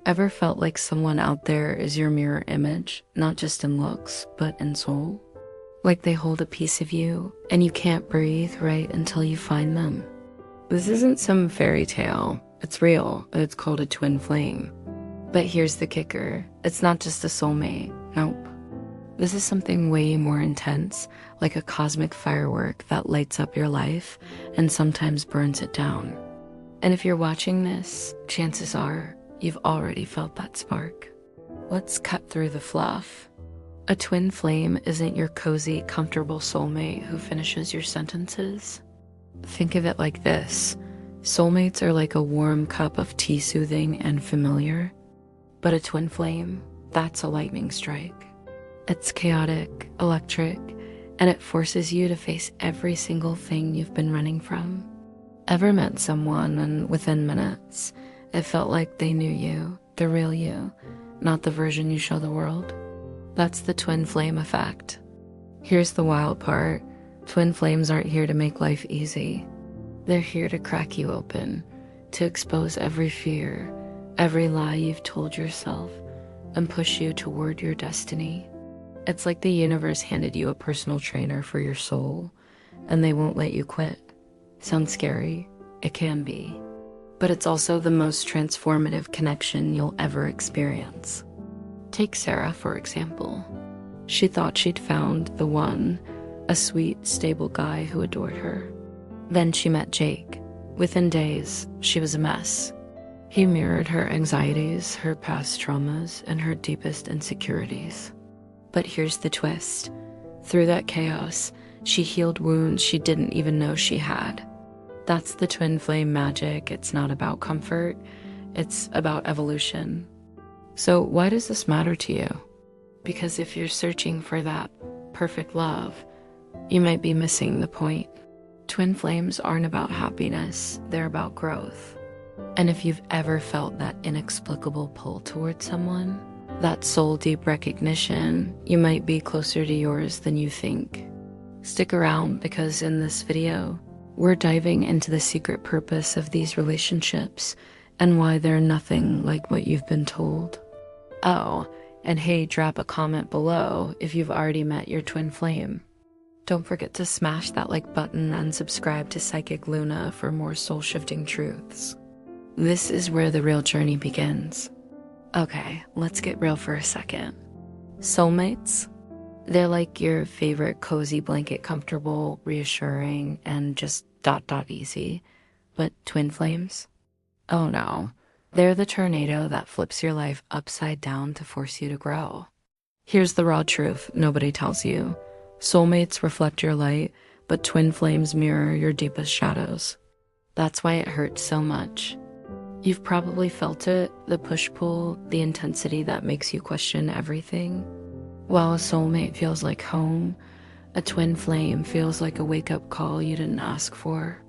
Ever felt like someone out there is your mirror image, not just in looks, but in soul? Like they hold a piece of you, and you can't breathe right until you find them. This isn't some fairy tale. It's real. It's called a twin flame. But here's the kicker. It's not just a soulmate. Nope. This is something way more intense, like a cosmic firework that lights up your life and sometimes burns it down. And if you're watching this, chances are you've already felt that spark. Let's cut through the fluff. A twin flame isn't your cozy, comfortable soulmate who finishes your sentences. Think of it like this. Soulmates are like a warm cup of tea, soothing and familiar. But a twin flame, that's a lightning strike. It's chaotic, electric, and it forces you to face every single thing you've been running from. Ever met someone and within minutes, it felt like they knew you, the real you, not the version you show the world? That's the twin flame effect. Here's the wild part. Twin flames aren't here to make life easy. They're here to crack you open, to expose every fear, every lie you've told yourself, and push you toward your destiny. It's like the universe handed you a personal trainer for your soul, and they won't let you quit. Sounds scary? It can be. But it's also the most transformative connection you'll ever experience. Take Sarah, for example. She thought she'd found the one, a sweet, stable guy who adored her. Then she met Jake. Within days, she was a mess. He mirrored her anxieties, her past traumas, and her deepest insecurities. But here's the twist. Through that chaos, she healed wounds she didn't even know she had. That's the twin flame magic. It's not about comfort. It's about evolution. So why does this matter to you? Because if you're searching for that perfect love, you might be missing the point. Twin flames aren't about happiness. They're about growth. And if you've ever felt that inexplicable pull towards someone, that soul-deep recognition, you might be closer to yours than you think. Stick around because in this video, we're diving into the secret purpose of these relationships and why they're nothing like what you've been told. Oh, and hey, drop a comment below if you've already met your twin flame. Don't forget to smash that like button and subscribe to Psychic Luna for more soul-shifting truths. This is where the real journey begins. Okay, let's get real for a second. Soulmates? They're like your favorite cozy blanket, comfortable, reassuring, and just ... easy. But twin flames? Oh no. They're the tornado that flips your life upside down to force you to grow. Here's the raw truth nobody tells you. Soulmates reflect your light, but twin flames mirror your deepest shadows. That's why it hurts so much. You've probably felt it, the push-pull, the intensity that makes you question everything. While a soulmate feels like home, a twin flame feels like a wake-up call you didn't ask for.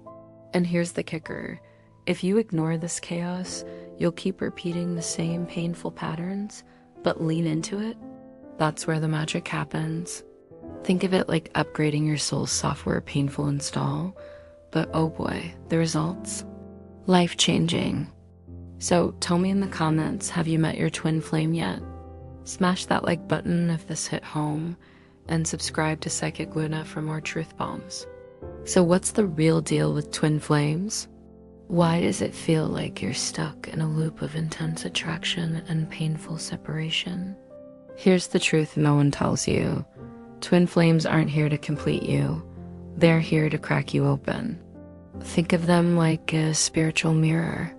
And here's the kicker. If you ignore this chaos, you'll keep repeating the same painful patterns, but lean into it. That's where the magic happens. Think of it like upgrading your soul's software painful install, but oh boy, the results? Life-changing. So tell me in the comments, have you met your twin flame yet? Smash that like button if this hit home, and subscribe to Psychic Luna for more truth bombs. So what's the real deal with twin flames? Why does it feel like you're stuck in a loop of intense attraction and painful separation? Here's the truth no one tells you. Twin flames aren't here to complete you. They're here to crack you open. Think of them like a spiritual mirror.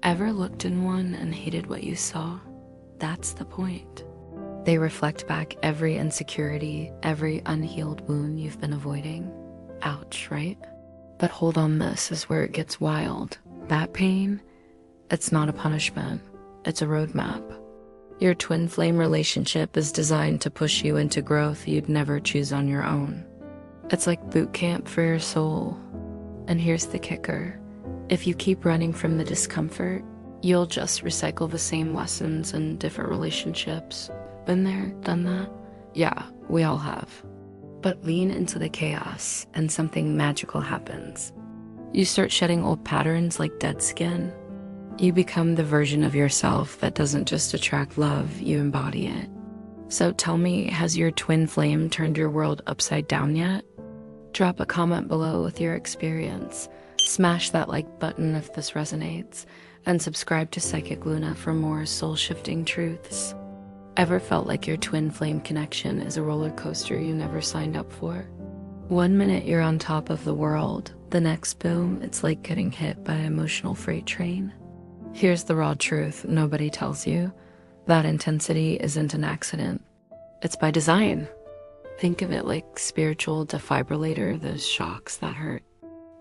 Ever looked in one and hated what you saw? That's the point. They reflect back every insecurity, every unhealed wound you've been avoiding. Ouch, right? But hold on, this is where it gets wild. That pain, it's not a punishment. It's a roadmap. Your twin flame relationship is designed to push you into growth you'd never choose on your own. It's like boot camp for your soul. And here's the kicker. If you keep running from the discomfort, you'll just recycle the same lessons in different relationships. Been there, done that? Yeah, we all have. But lean into the chaos and something magical happens. You start shedding old patterns like dead skin. You become the version of yourself that doesn't just attract love, you embody it. So tell me, has your twin flame turned your world upside down yet? Drop a comment below with your experience. Smash that like button if this resonates, and subscribe to Psychic Luna for more soul-shifting truths. Ever felt like your twin flame connection is a roller coaster you never signed up for? One minute you're on top of the world, the next boom, it's like getting hit by an emotional freight train. Here's the raw truth nobody tells you. That intensity isn't an accident. It's by design. Think of it like spiritual defibrillator, those shocks that hurt.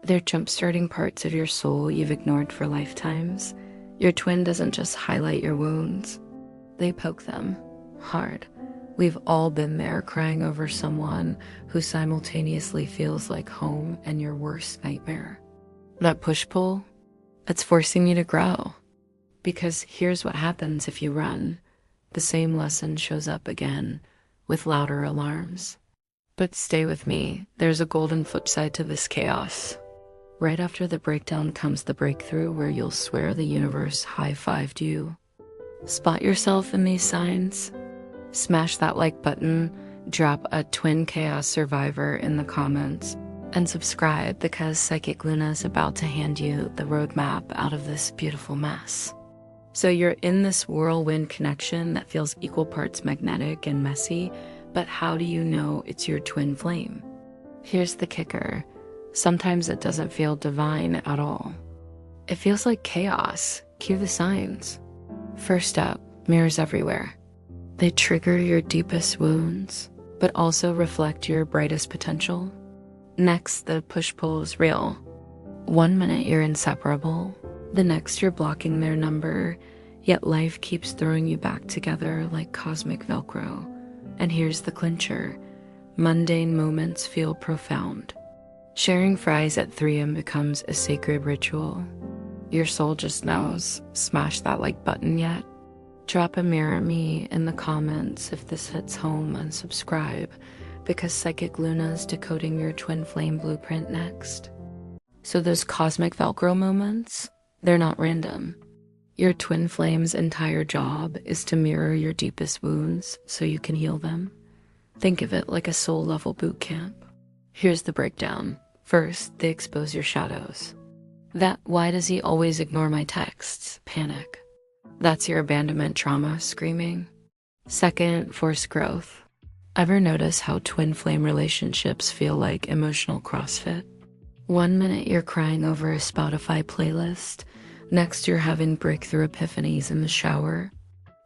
They're jump-starting parts of your soul you've ignored for lifetimes. Your twin doesn't just highlight your wounds. They poke them hard. We've all been there, crying over someone who simultaneously feels like home and your worst nightmare. That push-pull, it's forcing you to grow. Because here's what happens if you run. The same lesson shows up again, with louder alarms. But stay with me, there's a golden flip side to this chaos. Right after the breakdown comes the breakthrough where you'll swear the universe high-fived you. Spot yourself in these signs? Smash that like button, drop a twin chaos survivor in the comments, and subscribe because Psychic Luna is about to hand you the roadmap out of this beautiful mess. So you're in this whirlwind connection that feels equal parts magnetic and messy, but how do you know it's your twin flame? Here's the kicker. Sometimes it doesn't feel divine at all. It feels like chaos. Cue the signs. First up, mirrors everywhere. They trigger your deepest wounds, but also reflect your brightest potential. Next, the push-pull is real. One minute you're inseparable, the next you're blocking their number, yet life keeps throwing you back together like cosmic Velcro. And here's the clincher. Mundane moments feel profound. Sharing fries at 3 a.m. becomes a sacred ritual. Your soul just knows. Smash that like button yet? Drop a mirror me in the comments if this hits home, and subscribe because Psychic Luna's decoding your twin flame blueprint next. So those cosmic Velcro moments, they're not random. Your twin flame's entire job is to mirror your deepest wounds so you can heal them. Think of it like a soul level boot camp. Here's the breakdown. First, they expose your shadows. That why does he always ignore my texts? Panic. That's your abandonment trauma screaming. Second, forced growth. Ever notice how twin flame relationships feel like emotional CrossFit? One minute you're crying over a Spotify playlist, next you're having breakthrough epiphanies in the shower.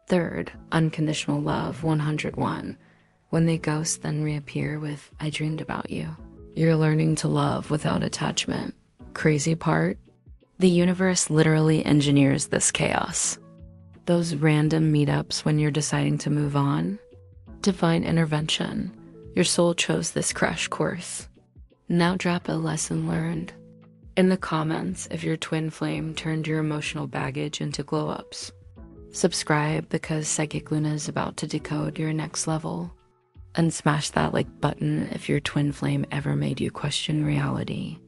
Third, unconditional love 101. When they ghost, then reappear with I dreamed about you. You're learning to love without attachment. Crazy part? The universe literally engineers this chaos. Those random meetups when you're deciding to move on. Divine intervention. Your soul chose this crash course. Now drop a lesson learned in the comments if your twin flame turned your emotional baggage into glow-ups. Subscribe because Psychic Luna is about to decode your next level. And smash that like button if your twin flame ever made you question reality.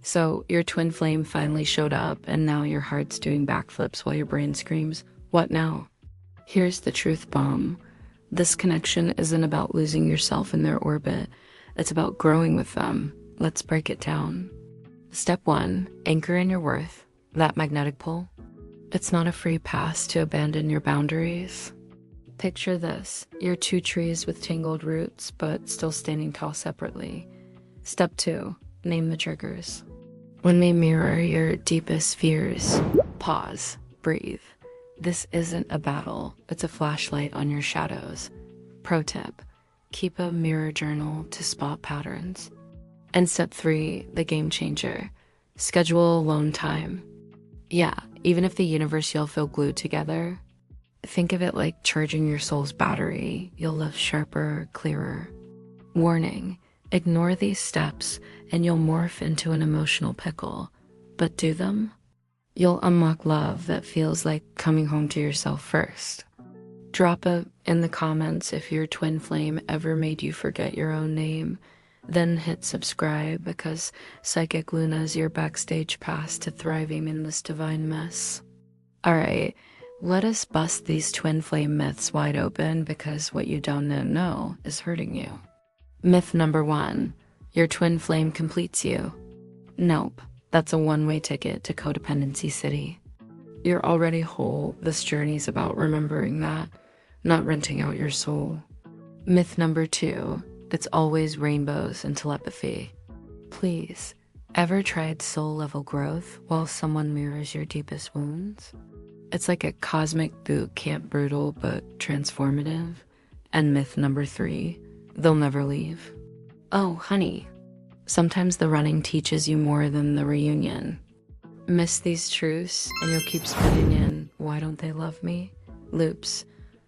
So your twin flame finally showed up and now your heart's doing backflips while your brain screams, what now? Here's the truth bomb. This connection isn't about losing yourself in their orbit. It's about growing with them. Let's break it down. Step 1, anchor in your worth. That magnetic pull. It's not a free pass to abandon your boundaries. Picture this. You're 2 trees with tangled roots, but still standing tall separately. Step 2, name the triggers. When they mirror your deepest fears, pause, breathe. This isn't a battle, it's a flashlight on your shadows. Pro tip, keep a mirror journal to spot patterns. And step 3, the game changer. Schedule alone time. Yeah, even if the universe you'll feel glued together, think of it like charging your soul's battery. You'll live sharper, clearer. Warning, ignore these steps and you'll morph into an emotional pickle. But do them? You'll unlock love that feels like coming home to yourself first. Drop it in the comments if your twin flame ever made you forget your own name. Then hit subscribe because Psychic Luna is your backstage pass to thriving in this divine mess. Alright, let us bust these twin flame myths wide open because what you don't know is hurting you. Myth number 1, your twin flame completes you. Nope, that's a one-way ticket to codependency city. You're already whole. This journey's about remembering that, not renting out your soul. Myth number 2, it's always rainbows and telepathy. Please, ever tried soul-level growth while someone mirrors your deepest wounds? It's like a cosmic boot camp, brutal but transformative. And myth number 3, they'll never leave. Oh, honey, sometimes the running teaches you more than the reunion. Miss these truths and you'll keep spinning in "why don't they love me?" loops.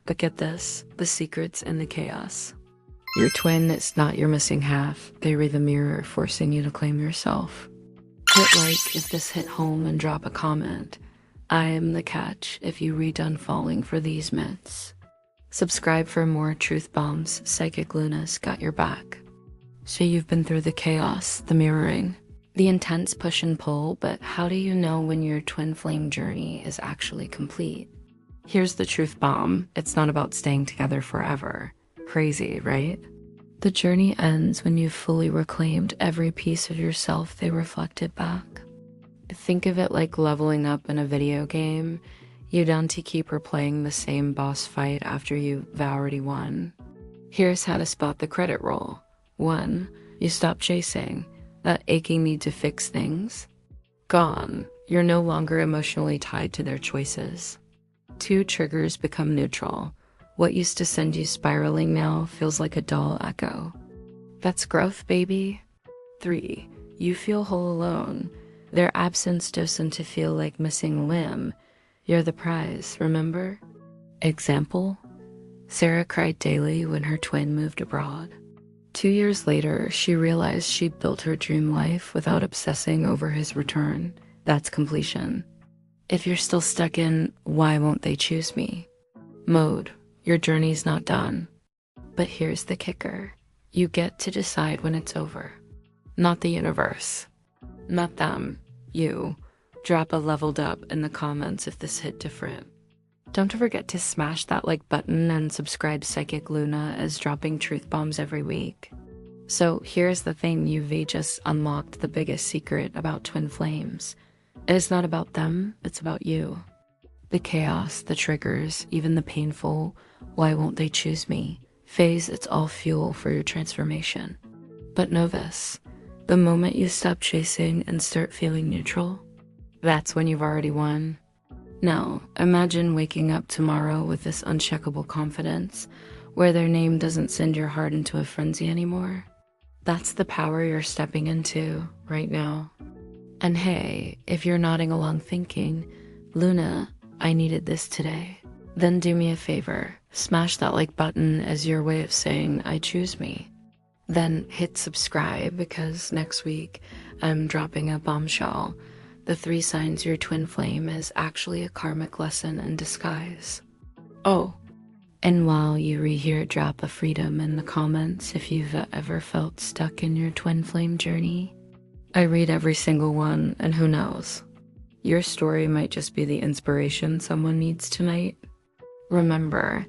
But get this, the secret's in the chaos. Your twin is not your missing half. They read the mirror, forcing you to claim yourself. Hit like if this hit home and drop a comment. I am the catch if you redone falling for these myths. Subscribe for more truth bombs. Psychic Luna's got your back. So you've been through the chaos, the mirroring, the intense push and pull, but how do you know when your twin flame journey is actually complete? Here's the truth bomb. It's not about staying together forever. Crazy, right? The journey ends when you've fully reclaimed every piece of yourself they reflected back. Think of it like leveling up in a video game. You don't to keep replaying the same boss fight after you've already won. Here's how to spot the credit roll. 1, you stop chasing. That aching need to fix things. Gone. You're no longer emotionally tied to their choices. 2, triggers become neutral. What used to send you spiraling now feels like a dull echo. That's growth, baby. 3, you feel whole alone. Their absence doesn't to feel like missing a limb. You're the prize, remember? Example, Sarah cried daily when her twin moved abroad. 2 years later, she realized she'd built her dream life without obsessing over his return. That's completion. If you're still stuck in "why won't they choose me" mode, your journey's not done. But here's the kicker. You get to decide when it's over. Not the universe. Not them. You. Drop a leveled up in the comments if this hit different. Don't forget to smash that like button and subscribe. Psychic Luna is dropping truth bombs every week. So here's the thing, you've just unlocked the biggest secret about twin flames. It's not about them, it's about you. The chaos, the triggers, even the painful "why won't they choose me" phase, it's all fuel for your transformation. But know this, the moment you stop chasing and start feeling neutral, that's when you've already won. Now, imagine waking up tomorrow with this uncheckable confidence, where their name doesn't send your heart into a frenzy anymore. That's the power you're stepping into right now. And hey, if you're nodding along thinking, "Luna, I needed this today," then do me a favor, smash that like button as your way of saying "I choose me." Then hit subscribe because next week I'm dropping a bombshell. The 3 signs your twin flame is actually a karmic lesson in disguise. Oh, and while you rehear, drop a freedom in the comments if you've ever felt stuck in your twin flame journey. I read every single one, and who knows? Your story might just be the inspiration someone needs tonight. Remember,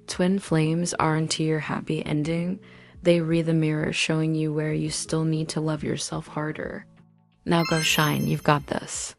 twin flames aren't your happy ending. They read the mirror, showing you where you still need to love yourself harder. Now go shine, you've got this.